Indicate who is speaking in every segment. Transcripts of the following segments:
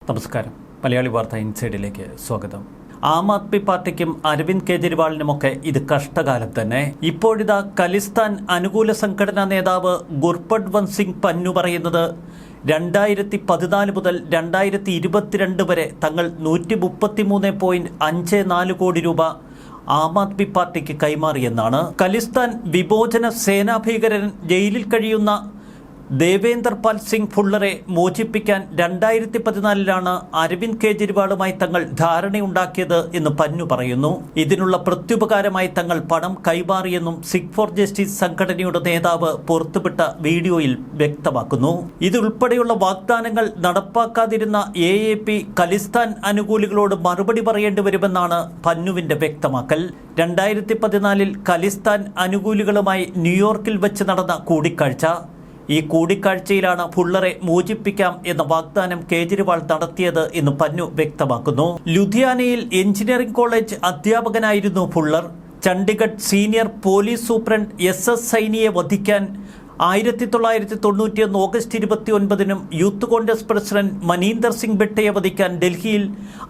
Speaker 1: നമസ്കാരം. മലയാളി വാർത്ത ഇൻസൈഡിലേക്ക് സ്വാഗതം. ആം ആദ്മി പാർട്ടിക്കും അരവിന്ദ് കെജ്രിവാളിനുമൊക്കെ ഇത് കഷ്ടകാലം തന്നെ. ഇപ്പോഴിതാ ഖലിസ്ഥാൻ അനുകൂല സംഘടനാ നേതാവ് ഗുർപട്വന്ത് സിംഗ് പന്നു പറയുന്നത് 2014 മുതൽ 2022 വരെ തങ്ങൾ 133.54 കോടി രൂപ ആം ആദ്മി പാർട്ടിക്ക് കൈമാറിയെന്നാണ്. ഖലിസ്ഥാൻ വിമോചന സേനാ ഭീകരൻ ജയിലിൽ കഴിയുന്ന ദേവേന്ദർ പാൽ സിംഗ് ഫുള്ളറെ മോചിപ്പിക്കാൻ 2014 അരവിന്ദ് കെജ്രിവാളുമായി തങ്ങൾ ധാരണയുണ്ടാക്കിയത് എന്ന് പന്നു പറയുന്നു. ഇതിനുള്ള പ്രത്യുപകാരമായി തങ്ങൾ പണം കൈമാറിയെന്നും സിഖ് ഫോർ ജസ്റ്റിസ് സംഘടനയുടെ നേതാവ് പുറത്തുവിട്ട വീഡിയോയിൽ വ്യക്തമാക്കുന്നു. ഇതുൾപ്പെടെയുള്ള വാഗ്ദാനങ്ങൾ നടപ്പാക്കാതിരുന്ന AAP ഖലിസ്ഥാൻ അനുകൂലികളോട് മറുപടി പറയേണ്ടി വരുമെന്നാണ് പന്നുവിന്റെ വ്യക്തമാക്കൽ. 2014 ഖലിസ്ഥാൻ അനുകൂലികളുമായി ന്യൂയോർക്കിൽ വെച്ച് നടന്ന കൂടിക്കാഴ്ച. ഈ കൂടിക്കാഴ്ചയിലാണ് ഫുള്ളറെ മോചിപ്പിക്കാം എന്ന വാഗ്ദാനം കേജ്രിവാൾ നടത്തിയത് എന്ന് പന്നു വ്യക്തമാക്കുന്നു. ലുധിയാനയിൽ എഞ്ചിനീയറിംഗ് കോളേജ് അധ്യാപകനായിരുന്നു Bhullar. Chandigarh senior police superintendent SS സൈനിയെ വധിക്കാൻ 1991 August 29 youth Congress president Maninder Singh ബിട്ടയെ വധിക്കാൻ ഡൽഹിയിൽ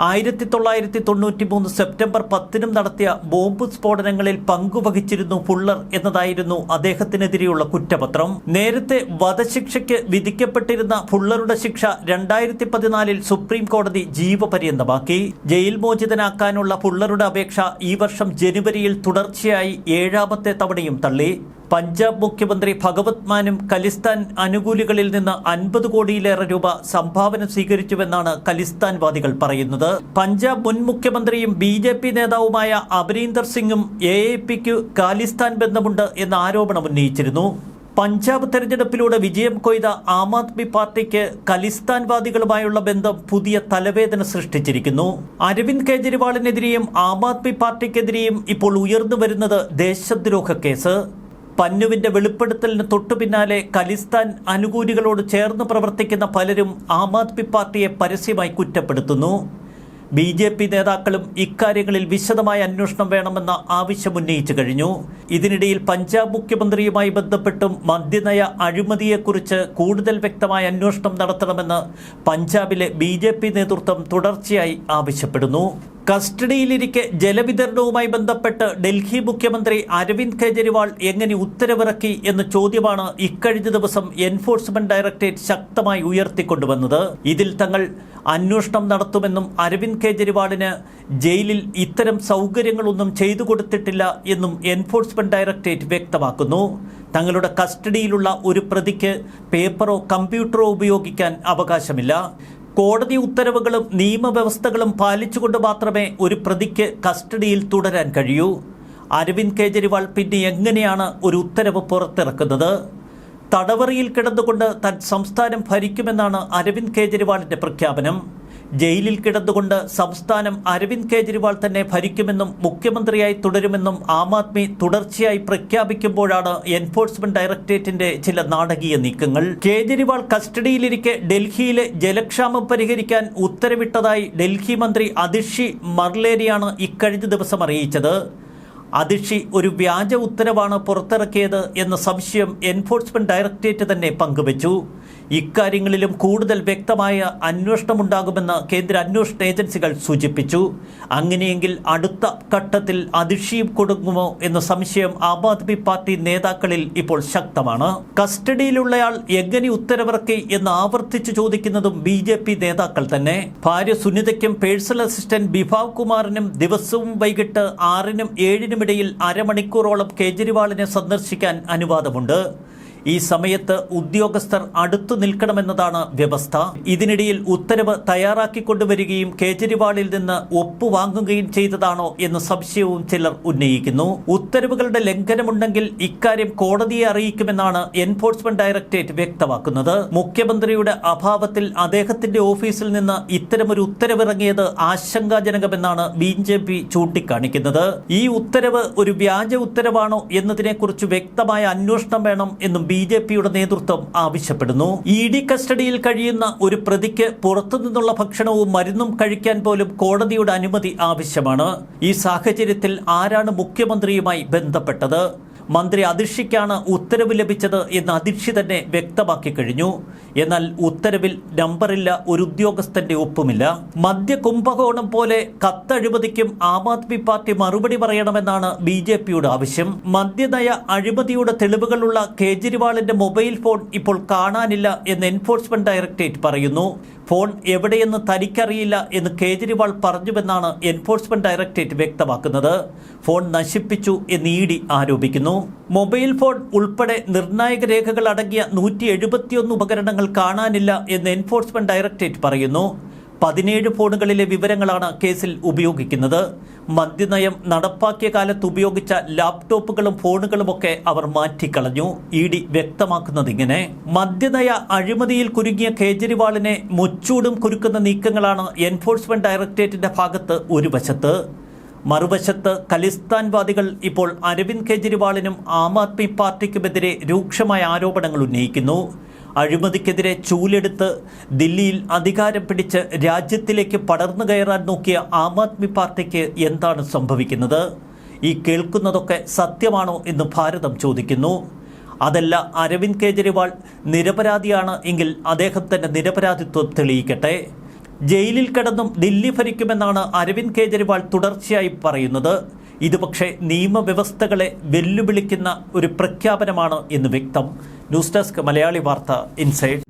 Speaker 1: 1993 സെപ്റ്റംബർ 10 നടത്തിയ ബോംബ് സ്ഫോടനങ്ങളിൽ പങ്കുവഹിച്ചിരുന്നു ഫുള്ളർ എന്നതായിരുന്നു അദ്ദേഹത്തിനെതിരെയുള്ള കുറ്റപത്രം. നേരത്തെ വധശിക്ഷയ്ക്ക് വിധിക്കപ്പെട്ടിരുന്ന ഫുള്ളറുടെ ശിക്ഷ 2014 സുപ്രീം കോടതി ജീവപര്യന്തമാക്കി. ജയിൽ മോചിതനാക്കാനുള്ള ഫുള്ളറുടെ അപേക്ഷ ഈ വർഷം ജനുവരിയിൽ തുടർച്ചയായി 7ാമത്തെ തവണയും തള്ളി. പഞ്ചാബ് മുഖ്യമന്ത്രി ഭഗവത് മാനും ഖലിസ്ഥാൻ അനുകൂലികളിൽ നിന്ന് 50 കോടിയിലേറെ രൂപ സംഭാവന സ്വീകരിച്ചുവെന്നാണ് ഖലിസ്ഥാൻവാദികൾ പറയുന്നത്. പഞ്ചാബ് മുൻ മുഖ്യമന്ത്രിയും BJP നേതാവുമായ അമരീന്ദർ സിംഗും AAPക്ക് ഖാലിസ്ഥാൻ ബന്ധമുണ്ട് എന്ന ആരോപണം ഉന്നയിച്ചിരുന്നു. പഞ്ചാബ് തെരഞ്ഞെടുപ്പിലൂടെ വിജയം കൊയ്ത ആം ആദ്മി പാർട്ടിക്ക് ഖലിസ്ഥാൻവാദികളുമായുള്ള ബന്ധം പുതിയ തലവേദന സൃഷ്ടിച്ചിരിക്കുന്നു. അരവിന്ദ് കെജ്രിവാളിനെതിരെയും ആം ആദ്മി പാർട്ടിക്കെതിരെയും ഇപ്പോൾ ഉയർന്നു വരുന്നത് ദേശദ്രോഹ കേസ്. പന്നുവിന്റെ വെളിപ്പെടുത്തലിന് തൊട്ടുപിന്നാലെ ഖലിസ്ഥാൻ അനുകൂലികളോട് ചേർന്ന് പ്രവർത്തിക്കുന്ന പലരും ആം ആദ്മി പാർട്ടിയെ പരസ്യമായി കുറ്റപ്പെടുത്തുന്നു. BJP നേതാക്കളും ഇക്കാര്യങ്ങളിൽ വിശദമായ അന്വേഷണം വേണമെന്ന ആവശ്യം ഉന്നയിച്ചു കഴിഞ്ഞു. ഇതിനിടയിൽ പഞ്ചാബ് മുഖ്യമന്ത്രിയുമായി ബന്ധപ്പെട്ടും മദ്യനയ അഴിമതിയെക്കുറിച്ച് കൂടുതൽ വ്യക്തമായ അന്വേഷണം നടത്തണമെന്ന് പഞ്ചാബിലെ BJP നേതൃത്വം തുടർച്ചയായി ആവശ്യപ്പെടുന്നു. കസ്റ്റഡിയിലിരിക്കെ ജലവിതരണവുമായി ബന്ധപ്പെട്ട് ഡൽഹി മുഖ്യമന്ത്രി അരവിന്ദ് കെജ്രിവാൾ എങ്ങനെ ഉത്തരവിറക്കി എന്ന ചോദ്യമാണ് ഇക്കഴിഞ്ഞ ദിവസം എൻഫോഴ്സ്മെന്റ് ഡയറക്ടറേറ്റ് ശക്തമായി ഉയർത്തിക്കൊണ്ടുവന്നത്. ഇതിൽ തങ്ങൾ അന്വേഷണം നടത്തുമെന്നും അരവിന്ദ് കെജ്രിവാളിന് ജയിലിൽ ഇത്തരം സൗകര്യങ്ങളൊന്നും ചെയ്തു കൊടുത്തിട്ടില്ല എന്നും എൻഫോഴ്സ്മെന്റ് ഡയറക്ടറേറ്റ് വ്യക്തമാക്കുന്നു. തങ്ങളുടെ കസ്റ്റഡിയിലുള്ള ഒരു പ്രതിക്ക് പേപ്പറോ കമ്പ്യൂട്ടറോ ഉപയോഗിക്കാൻ അവകാശമില്ല. കോടതി ഉത്തരവുകളും നിയമവ്യവസ്ഥകളും പാലിച്ചുകൊണ്ട് മാത്രമേ ഒരു പ്രതിക്ക് കസ്റ്റഡിയിൽ തുടരാൻ കഴിയൂ. അരവിന്ദ് കെജ്രിവാൾ പിന്നെ എങ്ങനെയാണ് ഒരു ഉത്തരവ് പുറത്തിറക്കുന്നത്? തടവറയിൽ കിടന്നുകൊണ്ട് താൻ സംസ്ഥാനം ഭരിക്കുമെന്നാണ് അരവിന്ദ് കെജ്രിവാളിന്റെ പ്രഖ്യാപനം. ജയിലിൽ കിടന്നുകൊണ്ട് സംസ്ഥാനം അരവിന്ദ് കെജ്രിവാൾ തന്നെ ഭരിക്കുമെന്നും മുഖ്യമന്ത്രിയായി തുടരുമെന്നും ആം ആദ്മി തുടർച്ചയായി പ്രഖ്യാപിക്കുമ്പോഴാണ് എൻഫോഴ്സ്മെന്റ് ഡയറക്ടറേറ്റിന്റെ ചില നാടകീയ നീക്കങ്ങൾ. കേജ്രിവാൾ കസ്റ്റഡിയിലിരിക്കെ ഡൽഹിയിലെ ജലക്ഷാമം പരിഹരിക്കാൻ ഉത്തരവിട്ടതായി ഡൽഹി മന്ത്രി അതിഷി മർലേരിയാണ് ഇക്കഴിഞ്ഞ ദിവസം അറിയിച്ചത്. അതിഷി ഒരു വ്യാജ ഉത്തരവാണ് പുറത്തിറക്കിയത് എന്ന സംശയം എൻഫോഴ്സ്മെന്റ് ഡയറക്ടറേറ്റ് തന്നെ പങ്കുവച്ചു. ഇക്കാര്യങ്ങളിലും കൂടുതൽ വ്യക്തമായ അന്വേഷണമുണ്ടാകുമെന്ന് കേന്ദ്ര അന്വേഷണ ഏജൻസികൾ സൂചിപ്പിച്ചു. അങ്ങനെയെങ്കിൽ അടുത്ത ഘട്ടത്തിൽ അതിഷിയും കൊടുക്കുമോ എന്ന സംശയം ആം ആദ്മി പാർട്ടി നേതാക്കളിൽ ഇപ്പോൾ ശക്തമാണ്. കസ്റ്റഡിയിലുള്ളയാൾ എങ്ങനെ ഉത്തരവിറക്കി എന്ന് ആവർത്തിച്ചു ചോദിക്കുന്നതും BJP നേതാക്കൾ തന്നെ. ഭാര്യ സുനിതയ്ക്കും പേഴ്സണൽ അസിസ്റ്റന്റ് ബിഭാവ് കുമാറിനും ദിവസവും വൈകിട്ട് 6-നും 7-നും ഇടയിൽ അരമണിക്കൂറോളം കേജ്രിവാളിനെ സന്ദർശിക്കാൻ അനുവാദമുണ്ട്. ഈ സമയത്ത് ഉദ്യോഗസ്ഥർ അടുത്തു നിൽക്കണമെന്നതാണ് വ്യവസ്ഥ. ഇതിനിടയിൽ ഉത്തരവ് തയ്യാറാക്കിക്കൊണ്ടുവരികയും കേജ്രിവാളിൽ നിന്ന് ഒപ്പുവാങ്ങുകയും ചെയ്തതാണോ എന്ന സംശയവും ചിലർ ഉന്നയിക്കുന്നു. ഉത്തരവുകളുടെ ലംഘനമുണ്ടെങ്കിൽ ഇക്കാര്യം കോടതിയെ അറിയിക്കുമെന്നാണ് എൻഫോഴ്സ്മെന്റ് ഡയറക്ടറേറ്റ് വ്യക്തമാക്കുന്നത്. മുഖ്യമന്ത്രിയുടെ അഭാവത്തിൽ അദ്ദേഹത്തിന്റെ ഓഫീസിൽ നിന്ന് ഇത്തരമൊരു ഉത്തരവിറങ്ങിയത് ആശങ്കാജനകമെന്നാണ് BJP ചൂണ്ടിക്കാണിക്കുന്നത്. ഈ ഉത്തരവ് ഒരു വ്യാജ ഉത്തരവാണോ എന്നതിനെക്കുറിച്ച് വ്യക്തമായ അന്വേഷണം വേണം എന്നും BJPയുടെ നേതൃത്വം ആവശ്യപ്പെടുന്നു. ED കസ്റ്റഡിയിൽ കഴിയുന്ന ഒരു പ്രതിക്ക് പുറത്തുനിന്നുള്ള ഭക്ഷണവും മരുന്നും കഴിക്കാൻ പോലും കോടതിയുടെ അനുമതി ആവശ്യമാണ്. ഈ സാഹചര്യത്തിൽ ആരാണ് മുഖ്യമന്ത്രിയുമായി ബന്ധപ്പെട്ടത്? മന്ത്രി അതിഷിക്കാണ് ഉത്തരവ് ലഭിച്ചത് എന്ന് അതിഷി തന്നെ വ്യക്തമാക്കി കഴിഞ്ഞു. എന്നാൽ ഉത്തരവിൽ നമ്പറില്ല, ഒരു ഉദ്യോഗസ്ഥന്റെ ഒപ്പുമില്ല. മദ്യ കുംഭകോണം പോലെ കത്തഴിമതിക്കും ആം ആദ്മി പാർട്ടി മറുപടി പറയണമെന്നാണ് BJPയുടെ ആവശ്യം. മദ്യനയ അഴിമതിയുടെ തെളിവുകളുള്ള കേജ്രിവാളിന്റെ മൊബൈൽ ഫോൺ ഇപ്പോൾ കാണാനില്ല എന്ന് എൻഫോഴ്സ്മെന്റ് ഡയറക്ടറേറ്റ് പറയുന്നു. ഫോൺ എവിടെയെന്ന് തനിക്കറിയില്ല എന്ന് കേജ്രിവാൾ പറഞ്ഞുവെന്നാണ് എൻഫോഴ്സ്മെന്റ് ഡയറക്ടറേറ്റ് വ്യക്തമാക്കുന്നത്. ഫോൺ നശിപ്പിച്ചു എന്ന് ED ആരോപിക്കുന്നു. മൊബൈൽ ഫോൺ ഉൾപ്പെടെ നിർണായക രേഖകൾ അടങ്ങിയ 171 ഉപകരണങ്ങൾ കാണാനില്ല എന്ന് എൻഫോഴ്സ്മെന്റ് ഡയറക്ടറേറ്റ് പറയുന്നു. 17 ഫോണുകളിലെ വിവരങ്ങളാണ് കേസിൽ ഉപയോഗിക്കുന്നത്. മദ്യനയം നടപ്പാക്കിയ കാലത്ത് ഉപയോഗിച്ച ലാപ്ടോപ്പുകളും ഫോണുകളുമൊക്കെ അവർ മാറ്റിക്കളഞ്ഞു. ED വ്യക്തമാക്കുന്നതിങ്ങനെ: മദ്യനയ അഴിമതിയിൽ കുരുങ്ങിയ കേജ്രിവാളിനെ മുച്ചൂടും കുരുക്കുന്ന നീക്കങ്ങളാണ് എൻഫോഴ്സ്മെന്റ് ഡയറക്ടറേറ്റിന്റെ ഭാഗത്ത് ഒരു വശത്ത്. മറുവശത്ത് ഖലിസ്ഥാൻവാദികൾ ഇപ്പോൾ അരവിന്ദ് കെജ്രിവാളിനും ആം ആദ്മി പാർട്ടിക്കുമെതിരെ രൂക്ഷമായ ആരോപണങ്ങൾ ഉന്നയിക്കുന്നു. അഴിമതിക്കെതിരെ ചൂലെടുത്ത് ദില്ലിയിൽ അധികാരം പിടിച്ച് രാജ്യത്തിലേക്ക് പടർന്നു കയറാൻ നോക്കിയ ആം ആദ്മി പാർട്ടിക്ക് എന്താണ് സംഭവിക്കുന്നത്? ഈ കേൾക്കുന്നതൊക്കെ സത്യമാണോ എന്ന് ഭാരതം ചോദിക്കുന്നു. അതല്ല, അരവിന്ദ് കെജ്രിവാൾ നിരപരാധിയാണ് എങ്കിൽ അദ്ദേഹം തന്നെ നിരപരാധിത്വം തെളിയിക്കട്ടെ. ജയിലിൽ കിടന്നും ദില്ലി ഭരിക്കുമെന്നാണ് അരവിന്ദ് കെജ്രിവാൾ തുടർച്ചയായി പറയുന്നത്. ഇത് പക്ഷേ നിയമവ്യവസ്ഥകളെ വെല്ലുവിളിക്കുന്ന ഒരു പ്രഖ്യാപനമാണ് എന്ന് വ്യക്തം. ന്യൂസ് ഡെസ്ക് മലയാളി വാർത്ത ഇൻസൈഡ്.